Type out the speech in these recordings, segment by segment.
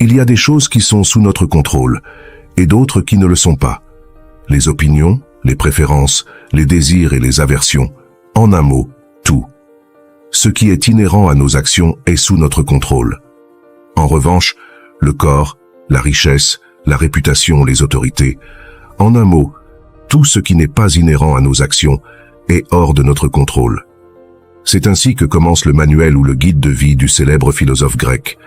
Il y a des choses qui sont sous notre contrôle et d'autres qui ne le sont pas. Les opinions, les préférences, les désirs et les aversions, en un mot, tout. Ce qui est inhérent à nos actions est sous notre contrôle. En revanche, le corps, la richesse, la réputation, les autorités, en un mot, tout ce qui n'est pas inhérent à nos actions est hors de notre contrôle. C'est ainsi que commence le manuel ou le guide de vie du célèbre philosophe grec.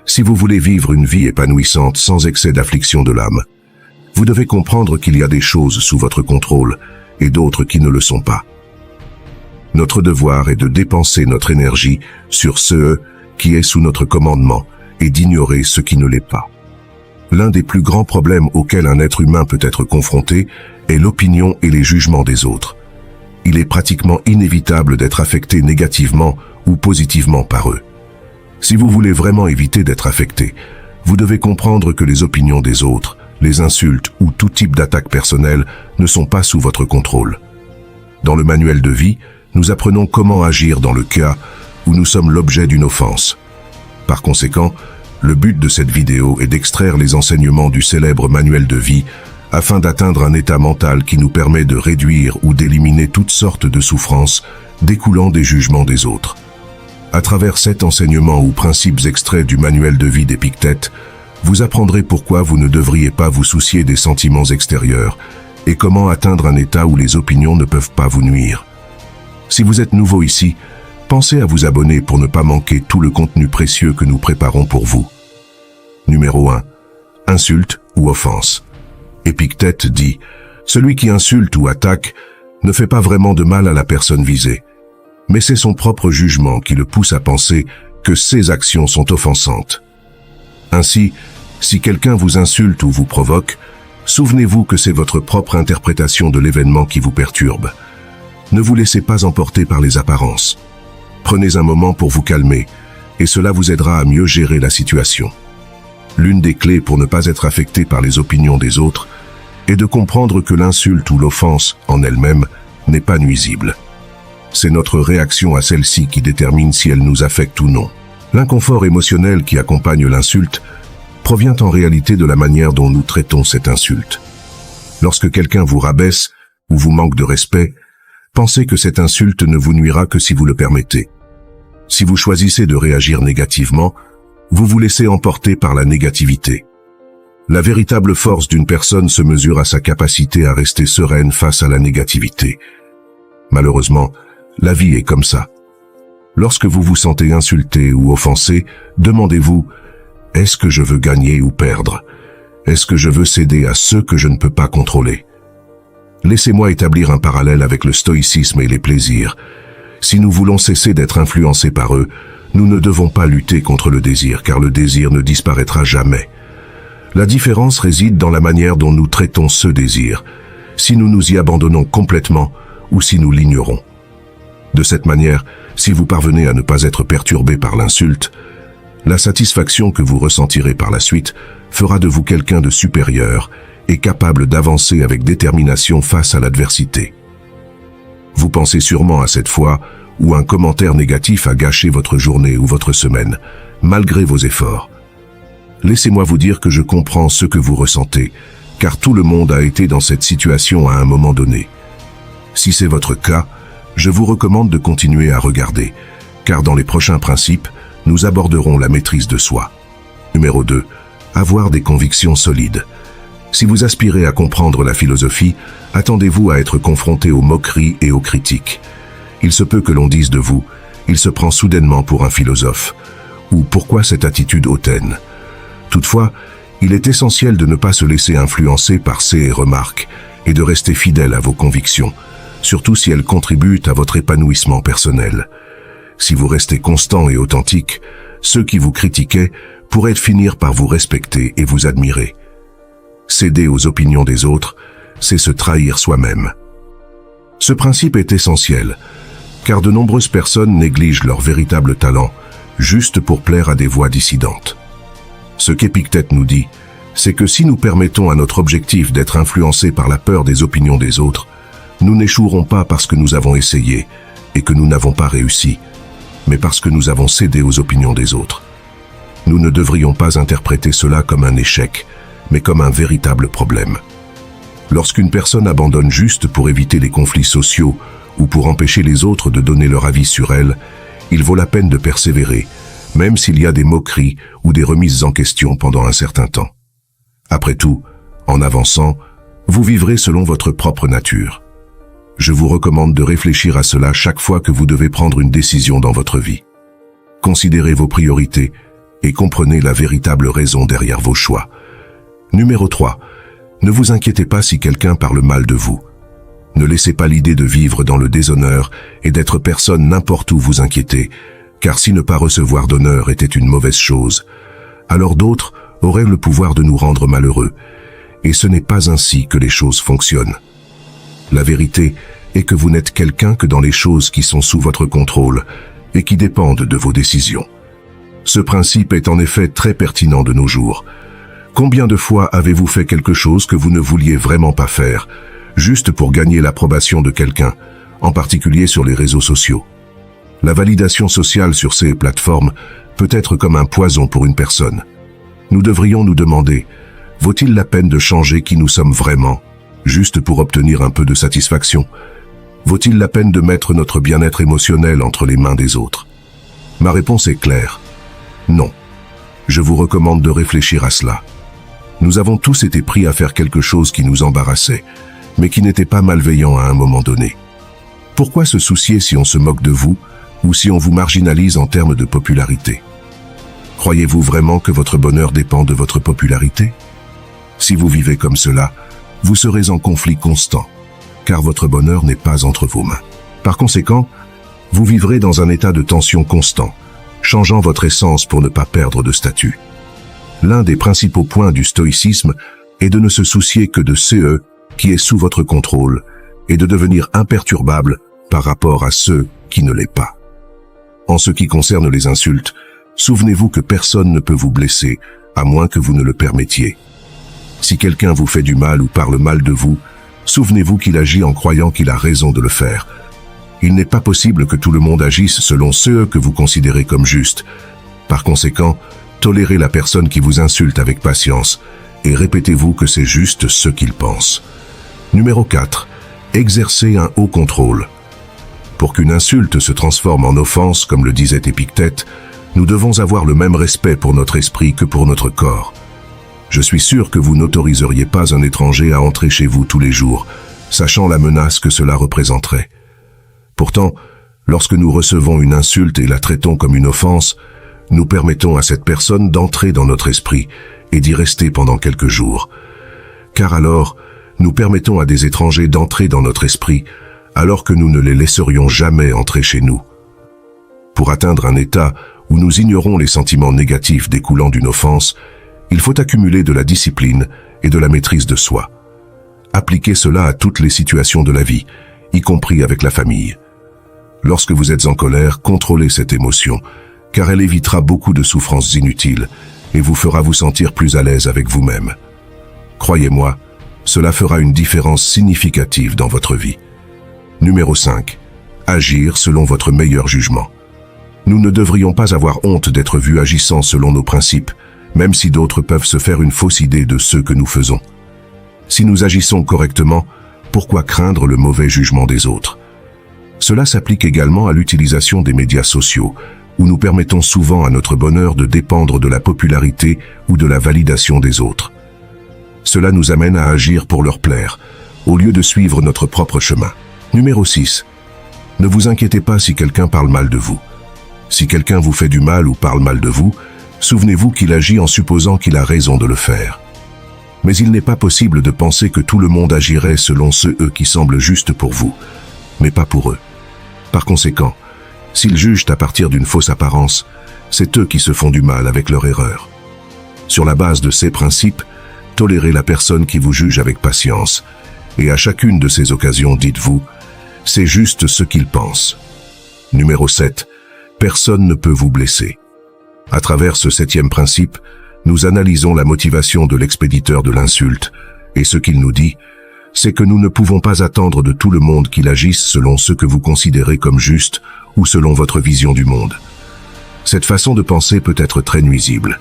Si vous voulez vivre une vie épanouissante sans excès d'affliction de l'âme, vous devez comprendre qu'il y a des choses sous votre contrôle et d'autres qui ne le sont pas. Notre devoir est de dépenser notre énergie sur ce qui est sous notre commandement et d'ignorer ce qui ne l'est pas. L'un des plus grands problèmes auxquels un être humain peut être confronté est l'opinion et les jugements des autres. Il est pratiquement inévitable d'être affecté négativement ou positivement par eux. Si vous voulez vraiment éviter d'être affecté, vous devez comprendre que les opinions des autres, les insultes ou tout type d'attaque personnelle ne sont pas sous votre contrôle. Dans le manuel de vie, nous apprenons comment agir dans le cas où nous sommes l'objet d'une offense. Par conséquent, le but de cette vidéo est d'extraire les enseignements du célèbre manuel de vie afin d'atteindre un état mental qui nous permet de réduire ou d'éliminer toutes sortes de souffrances découlant des jugements des autres. À travers cet enseignement ou principes extraits du manuel de vie d'Épictète, vous apprendrez pourquoi vous ne devriez pas vous soucier des sentiments extérieurs et comment atteindre un état où les opinions ne peuvent pas vous nuire. Si vous êtes nouveau ici, pensez à vous abonner pour ne pas manquer tout le contenu précieux que nous préparons pour vous. Numéro 1. Insulte ou offense. Épictète dit « Celui qui insulte ou attaque ne fait pas vraiment de mal à la personne visée, mais c'est son propre jugement qui le pousse à penser que ses actions sont offensantes. Ainsi, si quelqu'un vous insulte ou vous provoque, souvenez-vous que c'est votre propre interprétation de l'événement qui vous perturbe. Ne vous laissez pas emporter par les apparences. Prenez un moment pour vous calmer, et cela vous aidera à mieux gérer la situation. L'une des clés pour ne pas être affecté par les opinions des autres est de comprendre que l'insulte ou l'offense, en elle-même, n'est pas nuisible. C'est notre réaction à celle-ci qui détermine si elle nous affecte ou non. L'inconfort émotionnel qui accompagne l'insulte provient en réalité de la manière dont nous traitons cette insulte. Lorsque quelqu'un vous rabaisse ou vous manque de respect, pensez que cette insulte ne vous nuira que si vous le permettez. Si vous choisissez de réagir négativement, vous vous laissez emporter par la négativité. La véritable force d'une personne se mesure à sa capacité à rester sereine face à la négativité. Malheureusement, la vie est comme ça. Lorsque vous vous sentez insulté ou offensé, demandez-vous « Est-ce que je veux gagner ou perdre? Est-ce que je veux céder à ceux que je ne peux pas contrôler ?» Laissez-moi établir un parallèle avec le stoïcisme et les plaisirs. Si nous voulons cesser d'être influencés par eux, nous ne devons pas lutter contre le désir, car le désir ne disparaîtra jamais. La différence réside dans la manière dont nous traitons ce désir, si nous nous y abandonnons complètement ou si nous l'ignorons. De cette manière, si vous parvenez à ne pas être perturbé par l'insulte, la satisfaction que vous ressentirez par la suite fera de vous quelqu'un de supérieur et capable d'avancer avec détermination face à l'adversité. Vous pensez sûrement à cette fois où un commentaire négatif a gâché votre journée ou votre semaine, malgré vos efforts. Laissez-moi vous dire que je comprends ce que vous ressentez, car tout le monde a été dans cette situation à un moment donné. Si c'est votre cas, je vous recommande de continuer à regarder, car dans les prochains principes, nous aborderons la maîtrise de soi. Numéro 2. Avoir des convictions solides. Si vous aspirez à comprendre la philosophie, attendez-vous à être confronté aux moqueries et aux critiques. Il se peut que l'on dise de vous, il se prend soudainement pour un philosophe, ou pourquoi cette attitude hautaine. Toutefois, il est essentiel de ne pas se laisser influencer par ces remarques et de rester fidèle à vos convictions, surtout si elles contribuent à votre épanouissement personnel. Si vous restez constant et authentique, ceux qui vous critiquaient pourraient finir par vous respecter et vous admirer. Céder aux opinions des autres, c'est se trahir soi-même. Ce principe est essentiel, car de nombreuses personnes négligent leur véritable talent, juste pour plaire à des voix dissidentes. Ce qu'Épictète nous dit, c'est que si nous permettons à notre objectif d'être influencé par la peur des opinions des autres, nous n'échouerons pas parce que nous avons essayé et que nous n'avons pas réussi, mais parce que nous avons cédé aux opinions des autres. Nous ne devrions pas interpréter cela comme un échec, mais comme un véritable problème. Lorsqu'une personne abandonne juste pour éviter les conflits sociaux ou pour empêcher les autres de donner leur avis sur elle, il vaut la peine de persévérer, même s'il y a des moqueries ou des remises en question pendant un certain temps. Après tout, en avançant, vous vivrez selon votre propre nature. Je vous recommande de réfléchir à cela chaque fois que vous devez prendre une décision dans votre vie. Considérez vos priorités et comprenez la véritable raison derrière vos choix. Numéro 3. Ne vous inquiétez pas si quelqu'un parle mal de vous. Ne laissez pas l'idée de vivre dans le déshonneur et d'être personne n'importe où vous inquiéter, car si ne pas recevoir d'honneur était une mauvaise chose, alors d'autres auraient le pouvoir de nous rendre malheureux, et ce n'est pas ainsi que les choses fonctionnent. La vérité est que vous n'êtes quelqu'un que dans les choses qui sont sous votre contrôle et qui dépendent de vos décisions. Ce principe est en effet très pertinent de nos jours. Combien de fois avez-vous fait quelque chose que vous ne vouliez vraiment pas faire, juste pour gagner l'approbation de quelqu'un, en particulier sur les réseaux sociaux? La validation sociale sur ces plateformes peut être comme un poison pour une personne. Nous devrions nous demander, vaut-il la peine de changer qui nous sommes vraiment, juste pour obtenir un peu de satisfaction? Vaut-il la peine de mettre notre bien-être émotionnel entre les mains des autres? Ma réponse est claire. Non. Je vous recommande de réfléchir à cela. Nous avons tous été pris à faire quelque chose qui nous embarrassait, mais qui n'était pas malveillant à un moment donné. Pourquoi se soucier si on se moque de vous ou si on vous marginalise en termes de popularité? Croyez-vous vraiment que votre bonheur dépend de votre popularité? Si vous vivez comme cela, vous serez en conflit constant, car votre bonheur n'est pas entre vos mains. Par conséquent, vous vivrez dans un état de tension constant, changeant votre essence pour ne pas perdre de statut. L'un des principaux points du stoïcisme est de ne se soucier que de ce qui est sous votre contrôle et de devenir imperturbable par rapport à ceux qui ne l'est pas. En ce qui concerne les insultes, souvenez-vous que personne ne peut vous blesser, à moins que vous ne le permettiez. Si quelqu'un vous fait du mal ou parle mal de vous, souvenez-vous qu'il agit en croyant qu'il a raison de le faire. Il n'est pas possible que tout le monde agisse selon ce que vous considérez comme juste. Par conséquent, tolérez la personne qui vous insulte avec patience et répétez-vous que c'est juste ce qu'il pense. Numéro 4. Exercez un haut contrôle. Pour qu'une insulte se transforme en offense, comme le disait Épictète, nous devons avoir le même respect pour notre esprit que pour notre corps. Je suis sûr que vous n'autoriseriez pas un étranger à entrer chez vous tous les jours, sachant la menace que cela représenterait. Pourtant, lorsque nous recevons une insulte et la traitons comme une offense, nous permettons à cette personne d'entrer dans notre esprit et d'y rester pendant quelques jours. Car alors, nous permettons à des étrangers d'entrer dans notre esprit, alors que nous ne les laisserions jamais entrer chez nous. Pour atteindre un état où nous ignorons les sentiments négatifs découlant d'une offense, il faut accumuler de la discipline et de la maîtrise de soi. Appliquez cela à toutes les situations de la vie, y compris avec la famille. Lorsque vous êtes en colère, contrôlez cette émotion, car elle évitera beaucoup de souffrances inutiles et vous fera vous sentir plus à l'aise avec vous-même. Croyez-moi, cela fera une différence significative dans votre vie. Numéro 5. Agir selon votre meilleur jugement. Nous ne devrions pas avoir honte d'être vus agissant selon nos principes, même si d'autres peuvent se faire une fausse idée de ce que nous faisons. Si nous agissons correctement, pourquoi craindre le mauvais jugement des autres? Cela s'applique également à l'utilisation des médias sociaux, où nous permettons souvent à notre bonheur de dépendre de la popularité ou de la validation des autres. Cela nous amène à agir pour leur plaire, au lieu de suivre notre propre chemin. Numéro 6. Ne vous inquiétez pas si quelqu'un parle mal de vous. Si quelqu'un vous fait du mal ou parle mal de vous, souvenez-vous qu'il agit en supposant qu'il a raison de le faire. Mais il n'est pas possible de penser que tout le monde agirait selon ceux qui semblent justes pour vous, mais pas pour eux. Par conséquent, s'ils jugent à partir d'une fausse apparence, c'est eux qui se font du mal avec leur erreur. Sur la base de ces principes, tolérez la personne qui vous juge avec patience, et à chacune de ces occasions, dites-vous, c'est juste ce qu'il pense. Numéro 7. Personne ne peut vous blesser. À travers ce 7e principe, nous analysons la motivation de l'expéditeur de l'insulte, et ce qu'il nous dit, c'est que nous ne pouvons pas attendre de tout le monde qu'il agisse selon ce que vous considérez comme juste ou selon votre vision du monde. Cette façon de penser peut être très nuisible.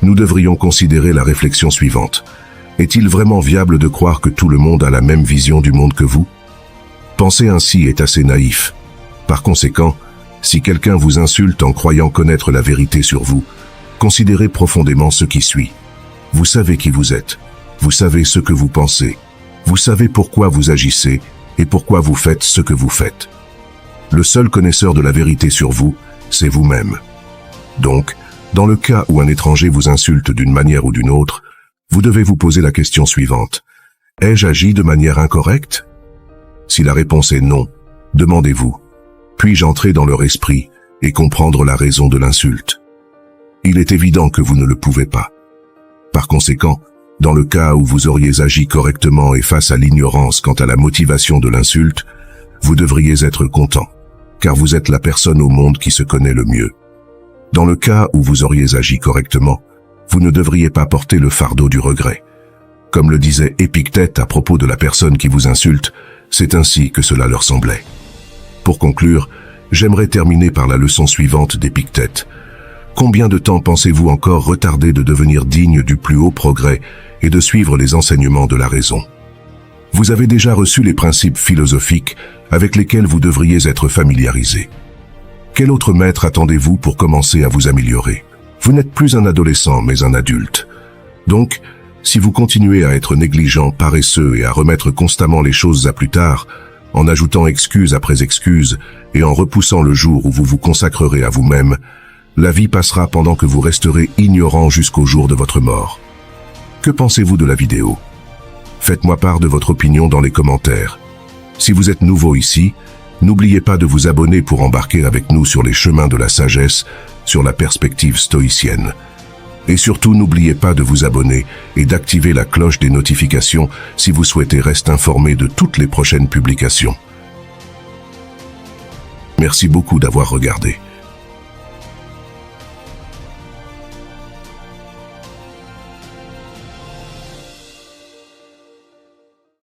Nous devrions considérer la réflexion suivante. Est-il vraiment viable de croire que tout le monde a la même vision du monde que vous? Penser ainsi est assez naïf. Par conséquent, si quelqu'un vous insulte en croyant connaître la vérité sur vous, considérez profondément ce qui suit. Vous savez qui vous êtes. Vous savez ce que vous pensez. Vous savez pourquoi vous agissez et pourquoi vous faites ce que vous faites. Le seul connaisseur de la vérité sur vous, c'est vous-même. Donc, dans le cas où un étranger vous insulte d'une manière ou d'une autre, vous devez vous poser la question suivante. Ai-je agi de manière incorrecte? Si la réponse est non, demandez-vous. Puis-je entrer dans leur esprit et comprendre la raison de l'insulte? Il est évident que vous ne le pouvez pas. Par conséquent, dans le cas où vous auriez agi correctement et face à l'ignorance quant à la motivation de l'insulte, vous devriez être content, car vous êtes la personne au monde qui se connaît le mieux. Dans le cas où vous auriez agi correctement, vous ne devriez pas porter le fardeau du regret. Comme le disait Épictète à propos de la personne qui vous insulte, c'est ainsi que cela leur semblait. Pour conclure, j'aimerais terminer par la leçon suivante d'Épictète. Combien de temps pensez-vous encore retarder de devenir digne du plus haut progrès et de suivre les enseignements de la raison? Vous avez déjà reçu les principes philosophiques avec lesquels vous devriez être familiarisé. Quel autre maître attendez-vous pour commencer à vous améliorer? Vous n'êtes plus un adolescent, mais un adulte. Donc, si vous continuez à être négligent, paresseux et à remettre constamment les choses à plus tard, en ajoutant excuse après excuse et en repoussant le jour où vous vous consacrerez à vous-même, la vie passera pendant que vous resterez ignorant jusqu'au jour de votre mort. Que pensez-vous de la vidéo? Faites-moi part de votre opinion dans les commentaires. Si vous êtes nouveau ici, n'oubliez pas de vous abonner pour embarquer avec nous sur les chemins de la sagesse, sur la perspective stoïcienne. Et surtout, n'oubliez pas de vous abonner et d'activer la cloche des notifications si vous souhaitez rester informé de toutes les prochaines publications. Merci beaucoup d'avoir regardé.